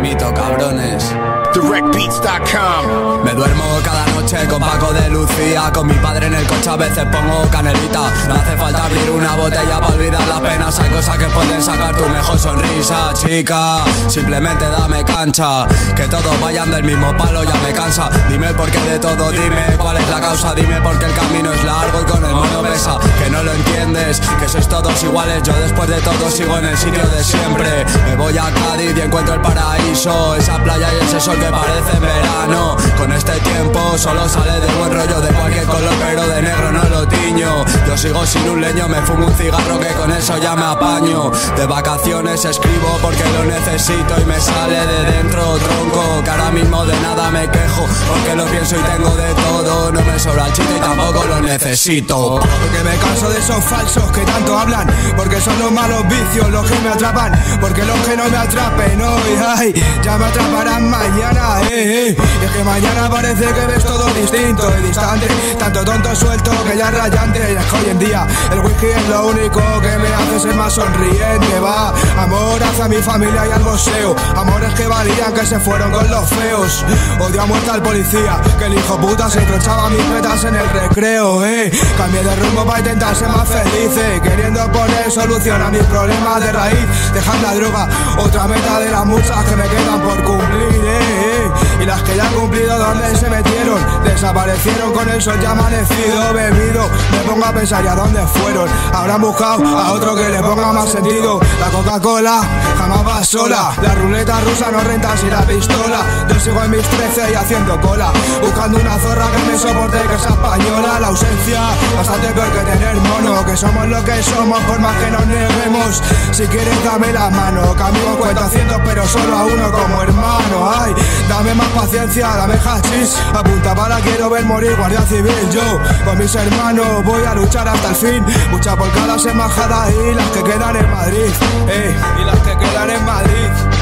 mito, cabrones. DirectBeats.com. Me duermo cada noche con Paco de Lucía. Con mi padre en el coche a veces pongo canelita. No hace falta abrir una botella para olvidar las penas. Hay cosas que pueden sacar tu mejor sonrisa, chica. Simplemente dame cancha. Que todos vayan del mismo palo ya me cansa. Dime el porqué de todo, dime cuál es la causa. Dime por qué el camino es largo y con el mono pesa. Que no lo entiendes, que sois todos iguales. Yo después de todo sigo en el sitio de siempre. Me voy a Cádiz y encuentro el paraíso. Esa playa y ese sol que parece verano. Con este tiempo solo sale de buen rollo. De cualquier color pero de negro no lo tiño. Yo sigo sin un leño, me fumo un cigarro que con eso ya me apaño. De vacaciones escribo porque lo necesito y me sale de dentro, tronco. Que ahora mismo de nada me quejo, porque lo pienso y tengo de todo. No me sobra el chiste y tampoco lo necesito. Porque me canso de esos falsos que tanto hablan. Porque son los malos vicios los que me atrapan. Porque los que no me atrapen hoy, ay, ya me atraparán mañana, Y es que mañana parece que ves todo distinto y distante. Tanto tonto suelto que ya es rayante. Y es que hoy en día el whisky es lo único que me hace ser más sonriente. Va, amor hacia mi familia y al boxeo. Amores que valían que se fueron con los feos. Odio a muerte al policía, que el hijo puta se tronchaba mis metas en el recreo, Cambié de rumbo para intentar ser más feliz, queriendo poner solución a mis problemas de raíz. Dejar la droga, otra meta de las muchas que me quedan por cumplir, Y las que ya han cumplido, ¿dónde se metieron? Desaparecieron con el sol ya amanecido, bebido. Me pongo a pensar, ¿y a dónde fueron? Habrán buscado a otro que le ponga más sentido. La Coca-Cola jamás va sola. La ruleta rusa no renta sin la pistola. Yo sigo en mis 13 y haciendo cola, buscando una zorra que me soporte, que sea española. La ausencia, bastante peor que tener mono. Que somos lo que somos por más que nos neguemos. Si quieres dame la mano, que amigos cuento a cientos pero solo a uno como hermano. Ay, dame más paciencia, dame hachís. Apunta bala, quiero ver morir guardia civil. Yo con mis hermanos voy a luchar hasta el fin. Lucha por cada embajada y las que quedan en Madrid, y las que quedan en Madrid.